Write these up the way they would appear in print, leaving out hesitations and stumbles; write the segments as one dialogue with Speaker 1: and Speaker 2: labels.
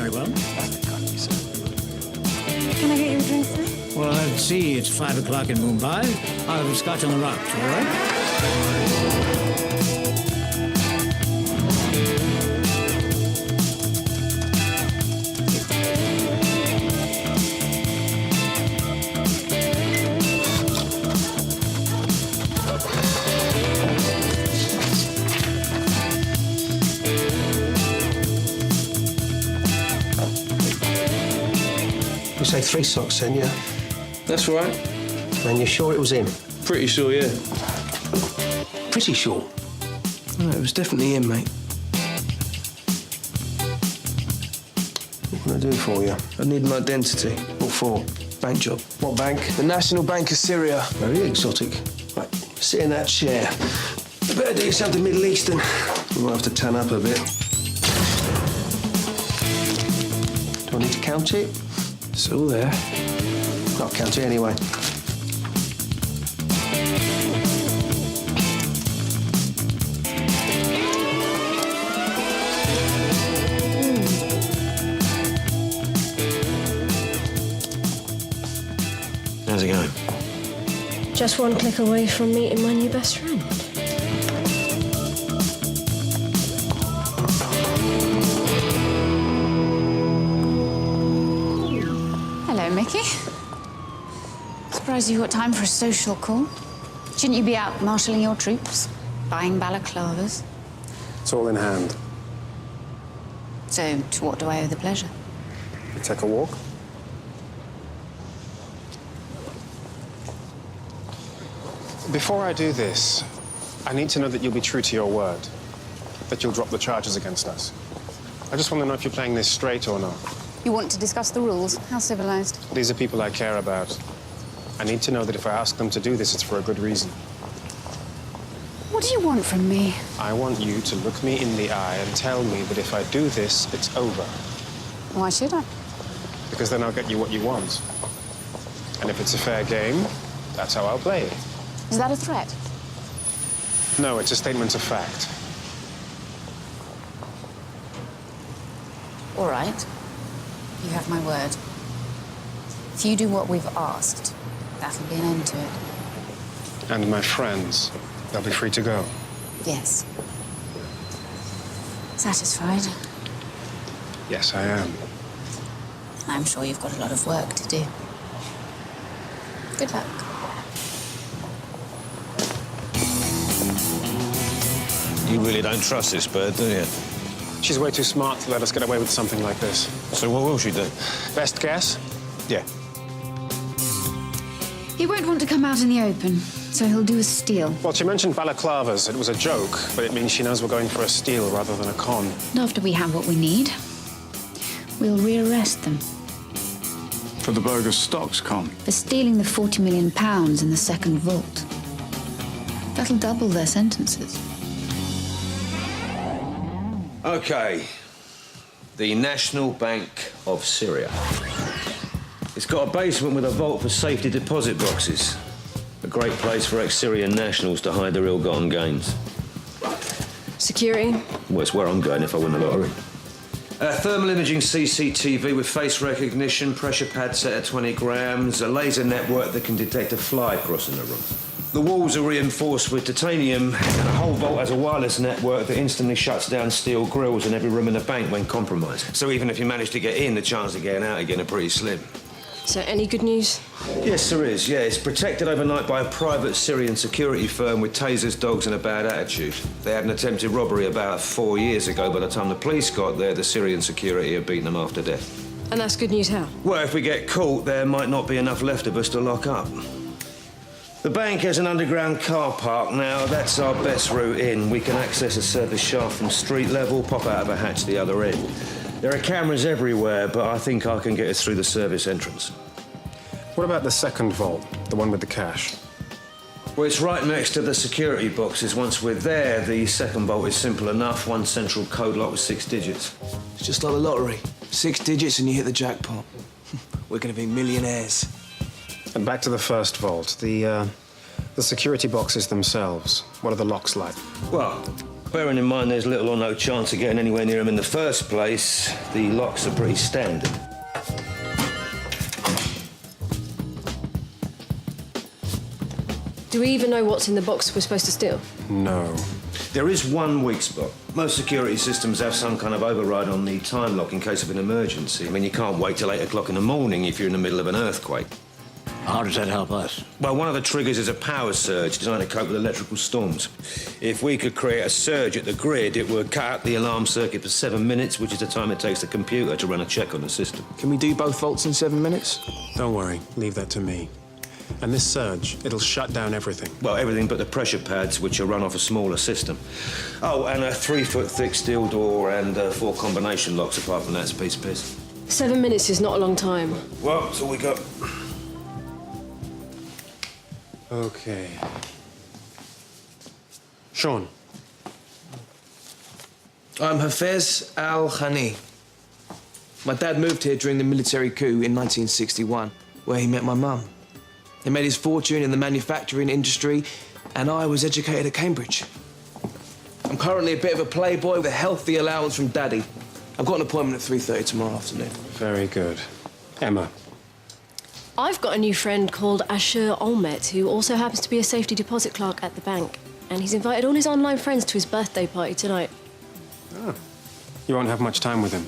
Speaker 1: Very well.
Speaker 2: Can I get you a drink, sir?
Speaker 1: Well, I see it's 5 o'clock in Mumbai. I'll have a scotch on the rocks, all right?
Speaker 3: You say 3 socks then, yeah?
Speaker 4: That's right.
Speaker 3: And you're sure it was him?
Speaker 4: Pretty sure, yeah.
Speaker 3: Pretty sure.
Speaker 4: No, it was definitely him, mate.
Speaker 3: What can I do for you?
Speaker 4: I need an identity.
Speaker 3: What for?
Speaker 4: Bank job.
Speaker 3: What bank?
Speaker 4: The National Bank of Syria.
Speaker 3: Very exotic. Right, sit in that chair. You better do yourself the Middle Eastern. You might have to tan up a bit. Do I need to count it?
Speaker 4: It's all there.
Speaker 3: I'll count it anyway.
Speaker 5: How's it going?
Speaker 2: Just one click away from meeting my new best friend.
Speaker 6: Hello, Mickey. Surprised you've got time for a social call. Shouldn't you be out marshalling your troops, buying balaclavas?
Speaker 7: It's all in hand.
Speaker 6: So, to what do I owe the pleasure?
Speaker 7: You take a walk? Before I do this, I need to know that you'll be true to your word, that you'll drop the charges against us. I just want to know if you're playing this straight or not.
Speaker 6: You want to discuss the rules? How civilized?
Speaker 7: These are people I care about. I need to know that if I ask them to do this, it's for a good reason.
Speaker 6: What do you want from me?
Speaker 7: I want you to look me in the eye and tell me that if I do this, it's over.
Speaker 6: Why should I?
Speaker 7: Because then I'll get you what you want. And if it's a fair game, that's how I'll play it.
Speaker 6: Is that a threat?
Speaker 7: No, it's a statement of fact.
Speaker 6: All right. You have my word. If you do what we've asked, that'll be an end to it.
Speaker 7: And my friends, they'll be free to go.
Speaker 6: Yes. Satisfied?
Speaker 7: Yes, I am.
Speaker 6: I'm sure you've got a lot of work to do. Good luck.
Speaker 5: You really don't trust this bird, do you?
Speaker 7: She's way too smart to let us get away with something like this.
Speaker 5: So what will she do?
Speaker 7: Best guess?
Speaker 5: Yeah.
Speaker 6: He won't want to come out in the open, so he'll do a steal.
Speaker 7: Well, she mentioned balaclavas. It was a joke, but it means she knows we're going for a steal rather than a con.
Speaker 6: And after we have what we need, we'll rearrest them
Speaker 8: For the bogus stocks, Con.
Speaker 6: for stealing the £40 million in the second vault. That'll double their sentences.
Speaker 5: OK. The National Bank of Syria. It's got a basement with a vault for safety deposit boxes. A great place for ex-Syrian nationals to hide their ill-gotten gains.
Speaker 2: Security?
Speaker 5: Well, it's where I'm going if I win the lottery. Thermal imaging CCTV with face recognition, pressure pad set at 20 grams, a laser network that can detect a fly crossing the room. The walls are reinforced with titanium, and the whole vault has a wireless network that instantly shuts down steel grills in every room in the bank when compromised. So even if you manage to get in, the chances of getting out again are pretty slim.
Speaker 2: So, any good news?
Speaker 5: Yes, there is, yeah. It's protected overnight by a private Syrian security firm with tasers, dogs and a bad attitude. They had an attempted robbery about 4 years ago. By the time the police got there, the Syrian security had beaten them after death.
Speaker 2: And that's good news how?
Speaker 5: Well, if we get caught, there might not be enough left of us to lock up. The bank has an underground car park now. That's our best route in. We can access a service shaft from street level, pop out of a hatch the other end. There are cameras everywhere, but I think I can get us through the service entrance.
Speaker 7: What about the second vault, the one with the cash?
Speaker 5: Well, it's right next to the security boxes. Once we're there, the second vault is simple enough. One central code lock with 6 digits.
Speaker 4: It's just like the lottery. 6 digits and you hit the jackpot. We're going to be millionaires.
Speaker 7: And back to the first vault, the security boxes themselves. What are the locks like?
Speaker 5: Well, Bearing in mind there's little or no chance of getting anywhere near them in the first place, the locks are pretty standard.
Speaker 2: Do we even know what's in the box we're supposed to steal?
Speaker 7: No.
Speaker 5: There is one weak spot. Most security systems have some kind of override on the time lock in case of an emergency. I mean, you can't wait till 8 o'clock in the morning if you're in the middle of an earthquake.
Speaker 1: How does that help us?
Speaker 5: Well, one of the triggers is a power surge designed to cope with electrical storms. If we could create a surge at the grid, it would cut out the alarm circuit for 7 minutes, which is the time it takes the computer to run a check on the system.
Speaker 4: Can we do both vaults in 7 minutes?
Speaker 7: Don't worry, leave that to me. And this surge, it'll shut down everything.
Speaker 5: Well, everything but the pressure pads, which are run off a smaller system. Oh, and a 3-foot-thick steel door and 4 combination locks. Apart from that, it's a piece of piss.
Speaker 2: 7 minutes is not a long time.
Speaker 5: Well, that's all we got.
Speaker 7: Okay. Sean.
Speaker 4: I'm Hafez Al-Khani. My dad moved here during the military coup in 1961, where he met my mum. He made his fortune in the manufacturing industry, and I was educated at Cambridge. I'm currently a bit of a playboy with a healthy allowance from Daddy. I've got an appointment at 3:30 tomorrow afternoon.
Speaker 7: Very good. Emma.
Speaker 2: I've got a new friend called Ashur Olmet, who also happens to be a safety deposit clerk at the bank. And he's invited all his online friends to his birthday party tonight.
Speaker 7: Oh. You won't have much time with him.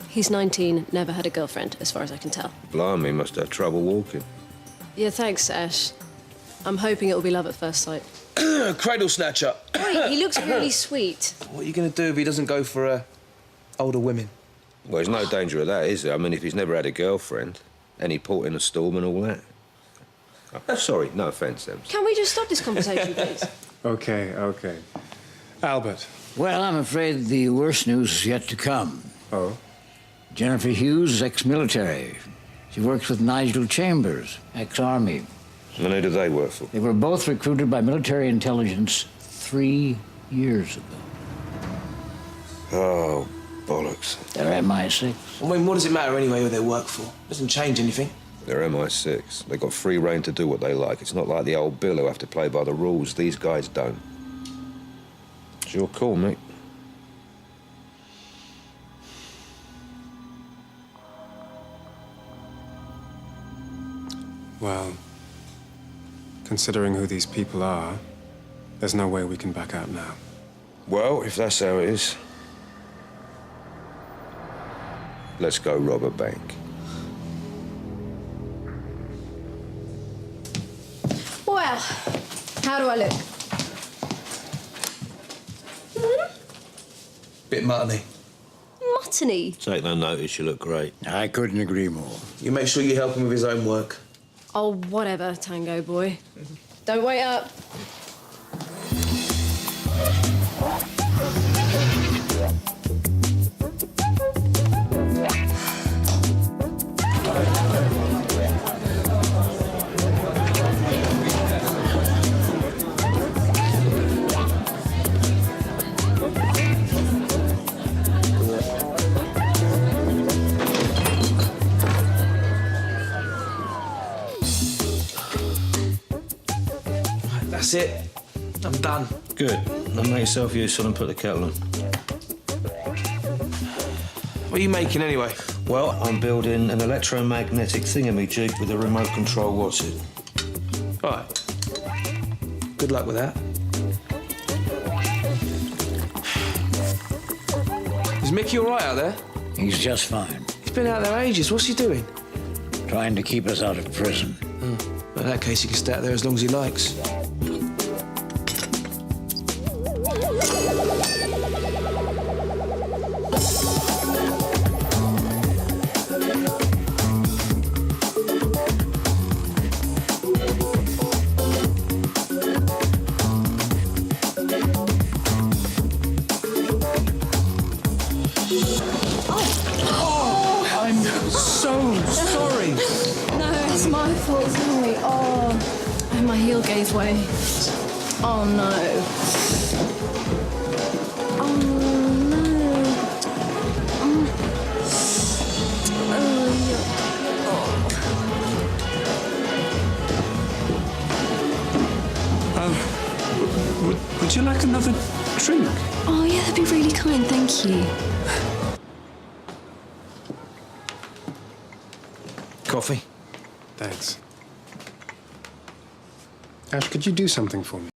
Speaker 2: He's 19, never had a girlfriend, as far as I can tell.
Speaker 5: Blimey, must have trouble walking.
Speaker 2: Yeah, thanks, Ash. I'm hoping it'll be love at first sight.
Speaker 4: Cradle snatcher.
Speaker 2: Wait, he looks really sweet.
Speaker 4: What are you going to do if he doesn't go for older women?
Speaker 5: Well, there's no danger of that, is there? I mean, if he's never had a girlfriend, any port in a storm and all that. Oh, sorry, no offence, Ems.
Speaker 2: Can we just stop this conversation, please?
Speaker 7: Okay, okay. Albert.
Speaker 1: Well, I'm afraid the worst news is yet to come.
Speaker 7: Oh?
Speaker 1: Jennifer Hughes is ex-military. She works with Nigel Chambers, ex-army.
Speaker 5: And who do they work for?
Speaker 1: They were both recruited by military intelligence 3 years ago.
Speaker 5: Oh, bollocks.
Speaker 1: They're MI6.
Speaker 4: I mean, what does it matter anyway who they work for? Doesn't change anything.
Speaker 5: They're MI6. They've got free rein to do what they like. It's not like the old Bill who have to play by the rules. These guys don't. It's your call, mate.
Speaker 7: Well, considering who these people are, there's no way we can back out now.
Speaker 5: Well, if that's how it is, let's go rob a bank.
Speaker 2: Well, how do I look?
Speaker 4: Bit muttony.
Speaker 2: Muttony.
Speaker 5: Take no notice, you look great.
Speaker 1: I couldn't agree more.
Speaker 4: You make sure you help him with his own work.
Speaker 2: Oh, whatever, Tango boy. Don't wait up.
Speaker 4: That's it. I'm done.
Speaker 5: Good. Now make yourself useful and put the kettle on.
Speaker 4: What are you making anyway?
Speaker 5: Well, I'm building an electromagnetic thingamajig with a remote control what's it.
Speaker 4: All right. Good luck with that. Is Mickey all right out there?
Speaker 1: He's just fine.
Speaker 4: He's been out there ages. What's he doing?
Speaker 1: Trying to keep us out of prison.
Speaker 4: Well, in that case, he can stay out there as long as he likes. I'm so sorry.
Speaker 2: No, it's my fault, sorry. Oh, and my heel gave way. Oh, no. Oh, no.
Speaker 8: Would you like another
Speaker 3: drink.
Speaker 2: Oh, yeah, that'd be really kind, thank you.
Speaker 4: Coffee?
Speaker 7: Thanks. Ash, could you do something for me?